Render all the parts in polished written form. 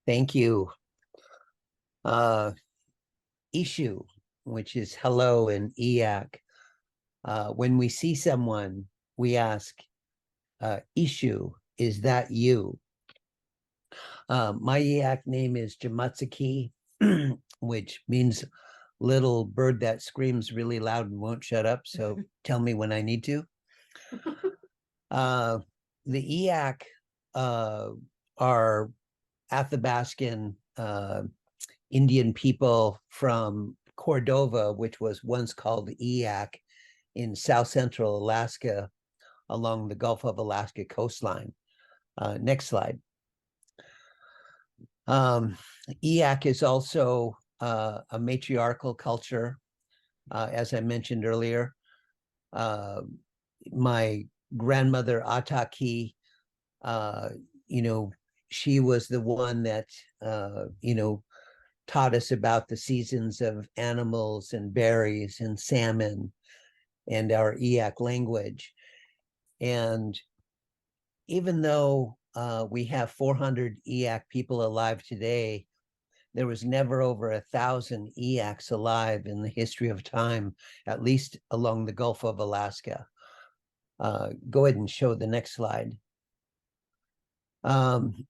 Thank you. Uh, Ishu, which is hello in Eyak. When we see someone, we ask, Ishu, is that you? My Eyak name is Jamatsuki, which means little bird that screams really loud and won't shut up. So tell me when I need to. The Eyak are Athabascan Indian people from Cordova, which was once called Eyak in south central Alaska along the Gulf of Alaska coastline. Next slide. Eyak is also a matriarchal culture, as I mentioned earlier. My grandmother Ataki, she was the one that taught us about the seasons of animals and berries and salmon and our Eyak language. And even though we have 400 Eyak people alive today, there was never over 1,000 Eyaks alive in the history of time, at least along the Gulf of Alaska. Go ahead and show the next slide. And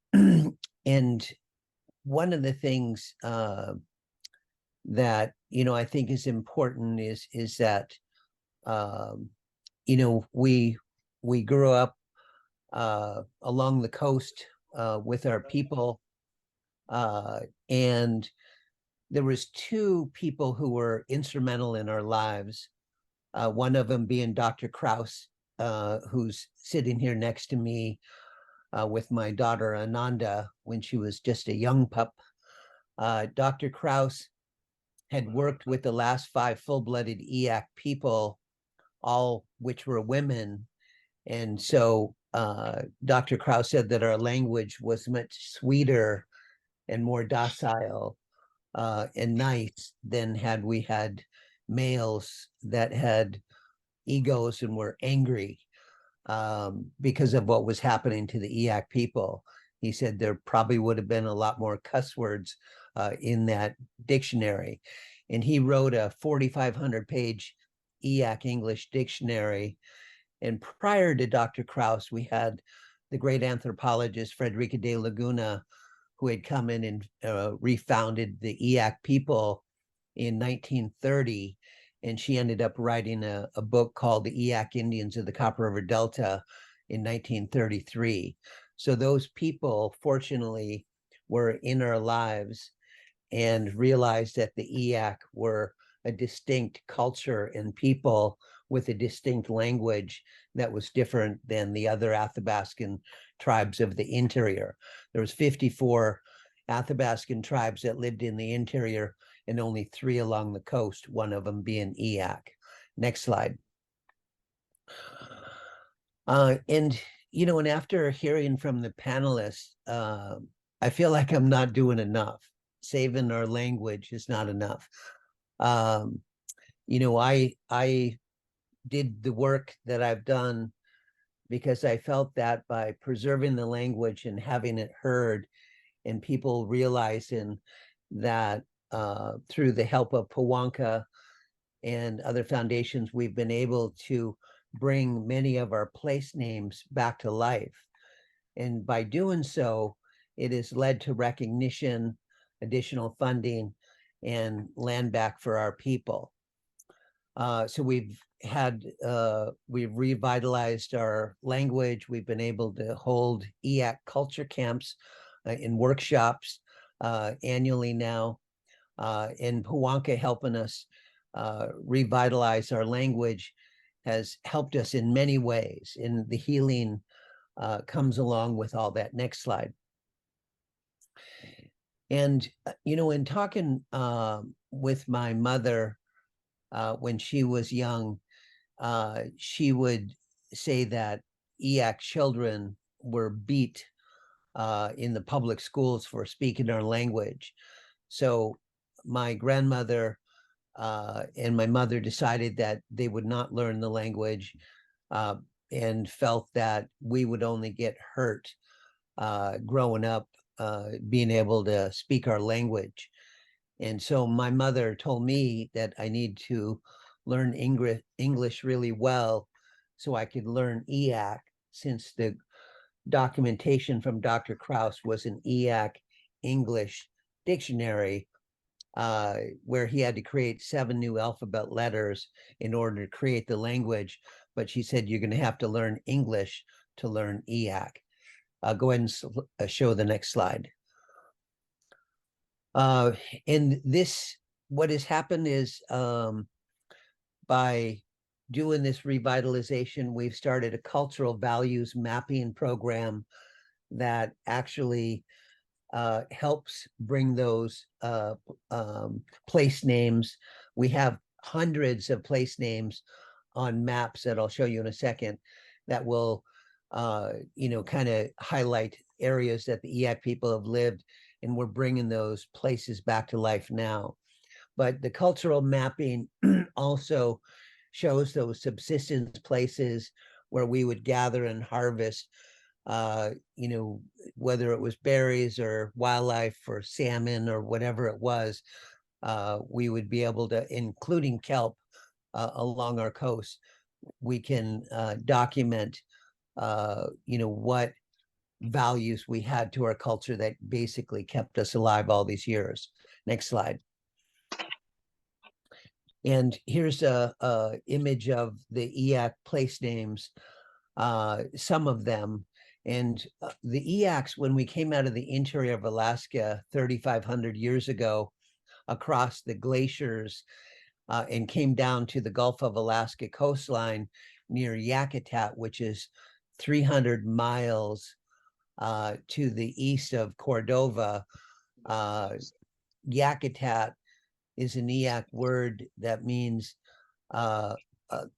one of the things that I think is important is that we grew up along the coast with our people, and there was two people who were instrumental in our lives. One of them being Dr. Kraus, who's sitting here next to me with my daughter Ananda when she was just a young pup. Dr. Kraus had worked with the last 5 full-blooded Eyak people, all which were women. And so Dr. Kraus said that our language was much sweeter and more docile and nice than had we had males that had egos and were angry because of what was happening to the Eyak people. He said there probably would have been a lot more cuss words in that dictionary. And he wrote a 4,500-page Eyak English dictionary. And prior to Dr. Kraus, we had the great anthropologist Frederica de Laguna, who had come in and refounded the Eyak people in 1930. And she ended up writing a book called The Eyak Indians of the Copper River Delta in 1933. So those people, fortunately, were in our lives and realized that the Eyak were a distinct culture and people with a distinct language that was different than the other Athabascan tribes of the interior. There was 54 Athabascan tribes that lived in the interior and only 3 along the coast, one of them being Eyak. Next slide. And after hearing from the panelists, I feel like I'm not doing enough. Saving our language is not enough. I did the work that I've done because I felt that by preserving the language and having it heard and people realizing that through the help of Pawanka and other foundations, we've been able to bring many of our place names back to life. And by doing so, it has led to recognition, additional funding, and land back for our people. So we've revitalized our language. We've been able to hold Eyak culture camps in workshops annually now. And Pawanka helping us revitalize our language has helped us in many ways. And the healing comes along with all that. Next slide. And, in talking with my mother when she was young, she would say that Eyak children were beat in the public schools for speaking our language. So my grandmother and my mother decided that they would not learn the language and felt that we would only get hurt growing up being able to speak our language. And so my mother told me that I need to learn English really well so I could learn EAC, since the documentation from Dr. Krauss was an EAC English dictionary, where he had to create 7 new alphabet letters in order to create the language. But she said, you're going to have to learn English to learn EAC. Go ahead and show the next slide. And this, what has happened is, by doing this revitalization, we've started a cultural values mapping program that actually helps bring those place names. We have hundreds of place names on maps that I'll show you in a second that will, kind of highlight areas that the EAC people have lived, and we're bringing those places back to life now. But the cultural mapping also shows those subsistence places where we would gather and harvest, whether it was berries or wildlife or salmon or whatever it was. We would be able to, including kelp along our coast, we can document, what values we had to our culture that basically kept us alive all these years. Next slide. And here's a image of the EAC place names, some of them. And the EACs, when we came out of the interior of Alaska 3,500 years ago, across the glaciers, and came down to the Gulf of Alaska coastline near Yakutat, which is 300 miles to the east of Cordova. Yakutat is an EAC word that means a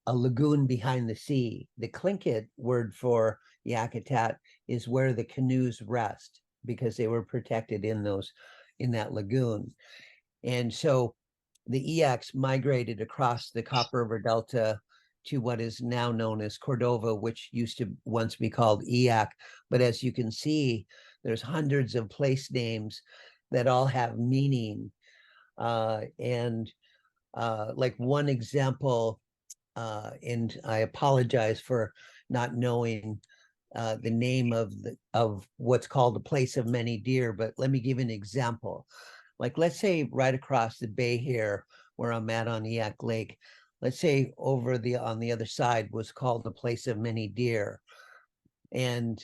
lagoon behind the sea. The Tlingit word for Yakutat is where the canoes rest, because they were protected in that lagoon. And so the EACs migrated across the Copper River Delta to what is now known as Cordova, which used to once be called EAC. But as you can see, there's hundreds of place names that all have meaning. And like one example, and I apologize for not knowing the name of what's called the place of many deer, but let me give an example. Like, let's say right across the bay here, where I'm at on EAC Lake, let's say over on the other side was called the place of many deer. And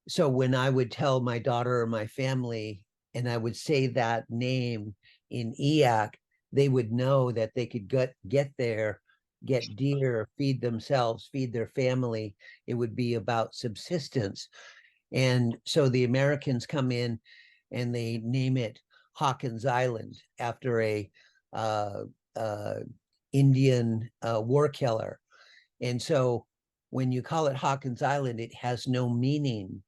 so when I would tell my daughter or my family, and I would say that name in EAC, they would know that they could get there, get deer, feed themselves, feed their family. It would be about subsistence. And so the Americans come in and they name it Hawkins Island after a Indian war killer. And so when you call it Hawkins Island, it has no meaning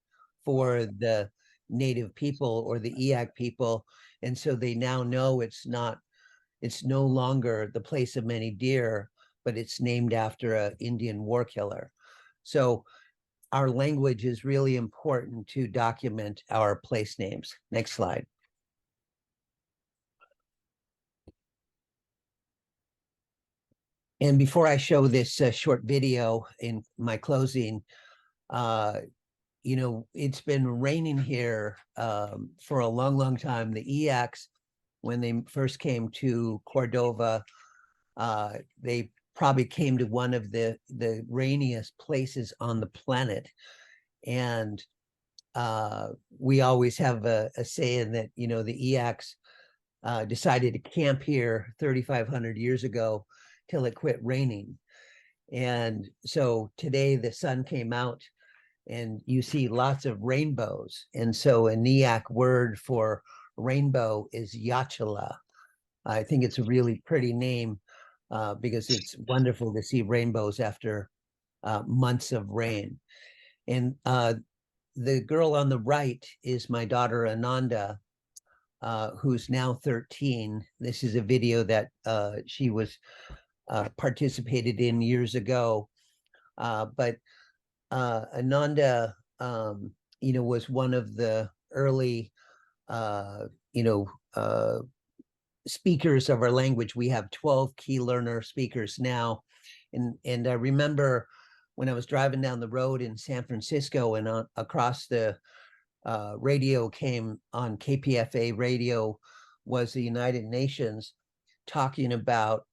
for the native people or the EAC people. And so they now know it's no longer the place of many deer, but it's named after an Indian war killer. So our language is really important to document our place names. Next slide. And before I show this short video in my closing, it's been raining here for a long, long time. The EACs, when they first came to Cordova, they probably came to one of the rainiest places on the planet. And we always have a saying that, the EACs decided to camp here 3,500 years ago till it quit raining. And so today the sun came out and you see lots of rainbows. And so a EAC word for rainbow is Yachala. I think it's a really pretty name because it's wonderful to see rainbows after months of rain. And the girl on the right is my daughter Ananda, who's now 13. This is a video that she was participated in years ago. But Ananda was one of the early, speakers of our language. We have 12 key learner speakers now. And I remember when I was driving down the road in San Francisco, and across the radio came on KPFA radio was the United Nations talking about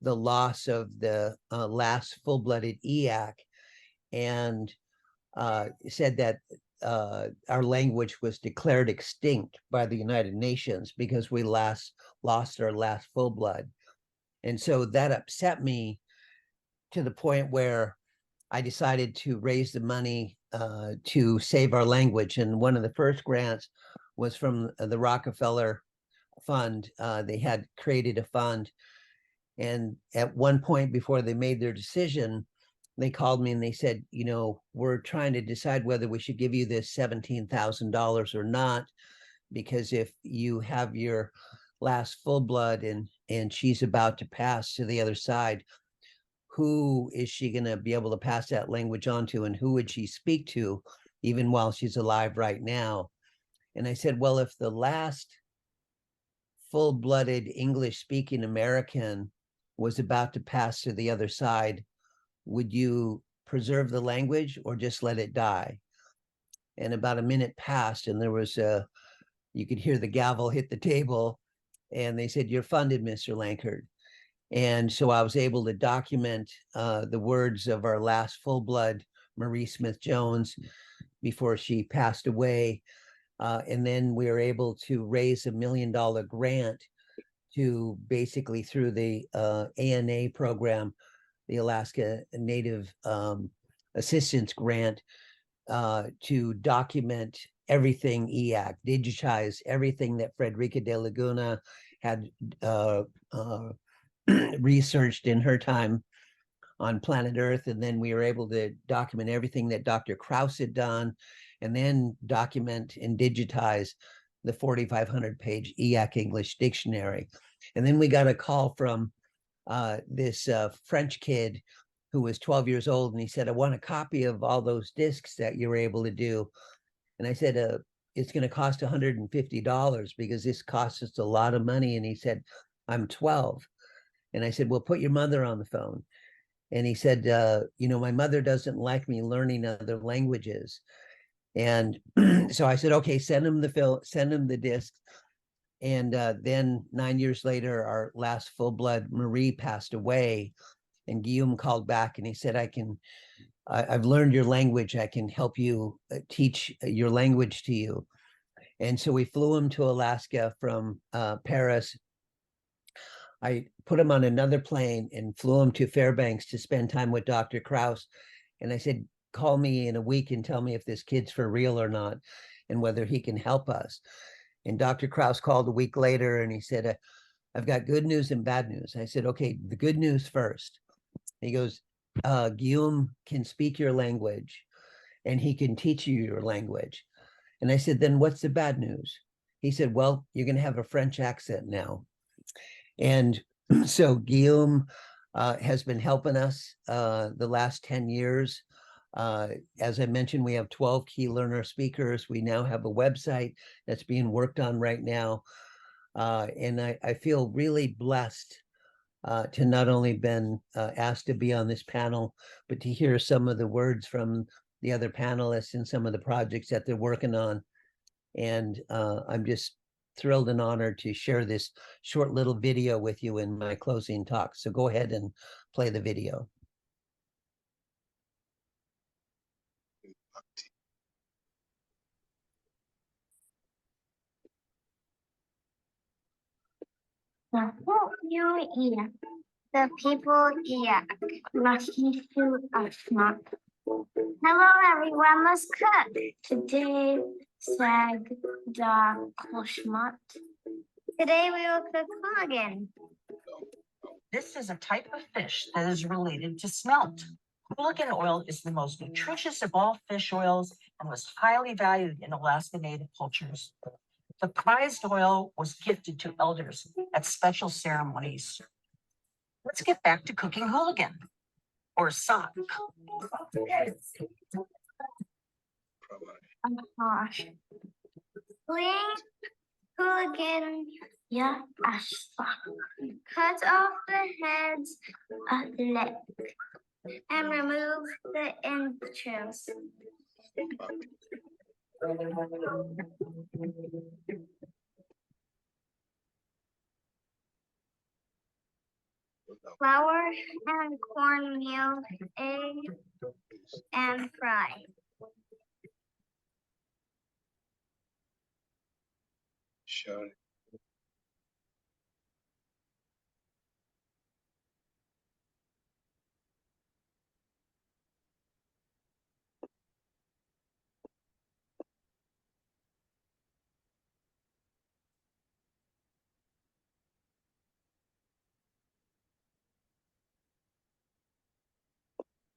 the loss of the last full-blooded EAC, and said that our language was declared extinct by the United Nations because we lost our last full blood. And so that upset me to the point where I decided to raise the money to save our language. And one of the first grants was from the Rockefeller Fund. They had created a fund. And at one point before they made their decision, they called me and they said, we're trying to decide whether we should give you this $17,000 or not, because if you have your last full blood and she's about to pass to the other side, who is she going to be able to pass that language on to, and who would she speak to even while she's alive right now? And I said, well, if the last full-blooded English-speaking American was about to pass to the other side, would you preserve the language or just let it die? And about a minute passed, and there was you could hear the gavel hit the table, and they said, "You're funded, Mr. Lankard." And so I was able to document the words of our last full-blood Marie Smith Jones before she passed away. And then we were able to raise $1 million grant to basically, through the ANA program, the Alaska Native Assistance Grant, to document everything EAC, digitize everything that Frederica de Laguna had researched in her time on planet Earth. And then we were able to document everything that Dr. Krauss had done, and then document and digitize the 4,500-page EAC English dictionary. And then we got a call from this French kid who was 12 years old, and he said, "I want a copy of all those discs that you were able to do." And I said, "It's going to cost $150 because this costs us a lot of money." And he said, "I'm 12. And I said, "Well, put your mother on the phone." And he said, "My mother doesn't like me learning other languages." And so I said, "Okay, send him the disc." And then 9 years later, our last full-blood Marie passed away, and Guillaume called back and he said, I've learned your language. I can help you teach your language to you. And so we flew him to Alaska from Paris. I put him on another plane and flew him to Fairbanks to spend time with Dr. Krauss. And I said, "Call me in a week and tell me if this kid's for real or not, and whether he can help us." And Dr. Krauss called a week later and he said, "I've got good news and bad news." I said, "Okay, the good news first." He goes, "Guillaume can speak your language and he can teach you your language." And I said, "Then what's the bad news?" He said, "Well, you're going to have a French accent now." And so Guillaume has been helping us the last 10 years. As I mentioned, we have 12 key learner speakers. We now have a website that's being worked on right now. And I feel really blessed to not only been asked to be on this panel, but to hear some of the words from the other panelists and some of the projects that they're working on. And I'm just thrilled and honored to share this short little video with you in my closing talk. So go ahead and play the video. The people here. Hello everyone, let's cook. Today, sag da koshmat. Today we will cook hooligan. This is a type of fish that is related to smelt. Hooligan oil is the most nutritious of all fish oils and was highly valued in Alaska Native cultures. The prized oil was gifted to elders at special ceremonies. Let's get back to cooking hooligan, or sock. harsh. Fleeing hooligan, ya ashfa. Cut off the heads of the leg and remove the entrails. Flour and cornmeal, egg, and fry. Sure.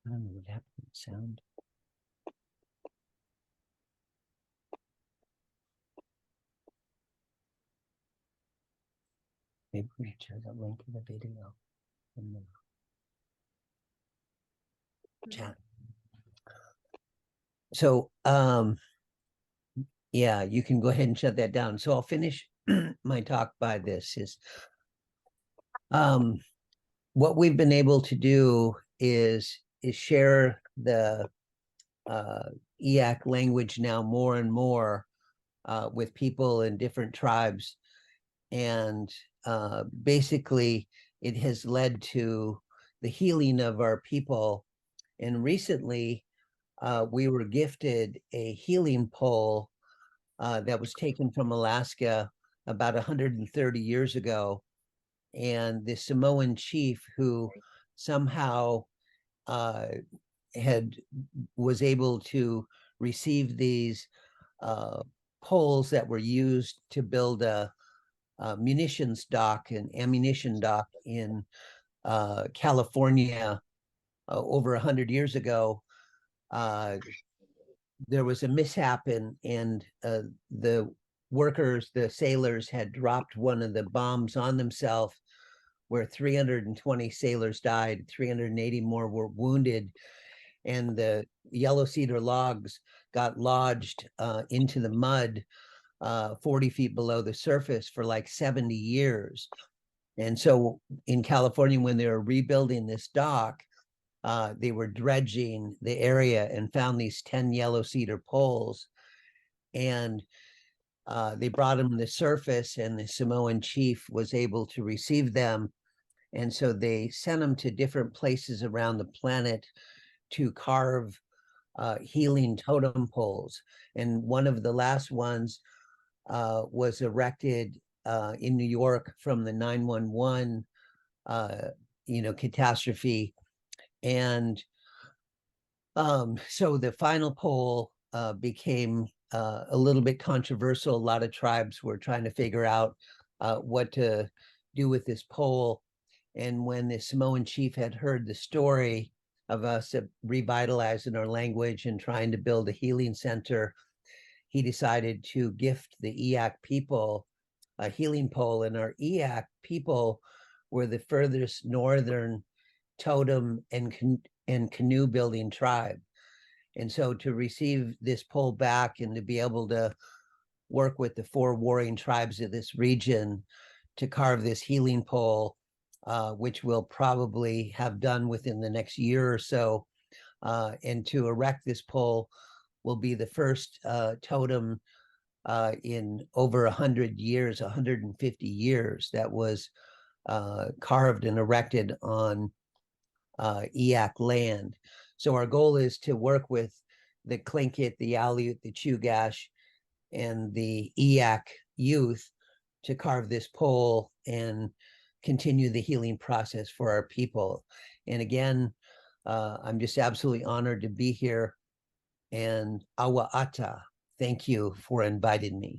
I don't know what happened to the sound. Maybe we should share the link in the video in the chat. So, yeah, you can go ahead and shut that down. So I'll finish my talk by this is, what we've been able to do is share the EAC language now more and more with people in different tribes. And basically it has led to the healing of our people. And recently we were gifted a healing pole that was taken from Alaska about 130 years ago. And the Samoan chief who somehow was able to receive these poles that were used to build a munitions dock and ammunition dock in California over 100 years ago. There was a mishap and the workers, the sailors, had dropped one of the bombs on themselves, where 320 sailors died, 380 more were wounded, and the yellow cedar logs got lodged into the mud 40 feet below the surface for like 70 years. And so in California, when they were rebuilding this dock, they were dredging the area and found these 10 yellow cedar poles. And they brought them to the surface, and the Samoan chief was able to receive them. And so they sent them to different places around the planet to carve healing totem poles. And one of the last ones was erected in New York from the 911 catastrophe. And so the final pole became a little bit controversial. A lot of tribes were trying to figure out what to do with this pole. And when the Samoan chief had heard the story of us revitalizing our language and trying to build a healing center, he decided to gift the EAC people a healing pole. And our EAC people were the furthest northern totem and canoe building tribe. And so to receive this pole back and to be able to work with the 4 warring tribes of this region to carve this healing pole, which we'll probably have done within the next year or so, and to erect this pole will be the first totem in over 100 years, 150 years, that was carved and erected on EAC land. So our goal is to work with the Tlingit, the Aleut, the Chugach, and the EAC youth to carve this pole and continue the healing process for our people. And again, I'm just absolutely honored to be here. And awa ata, thank you for inviting me.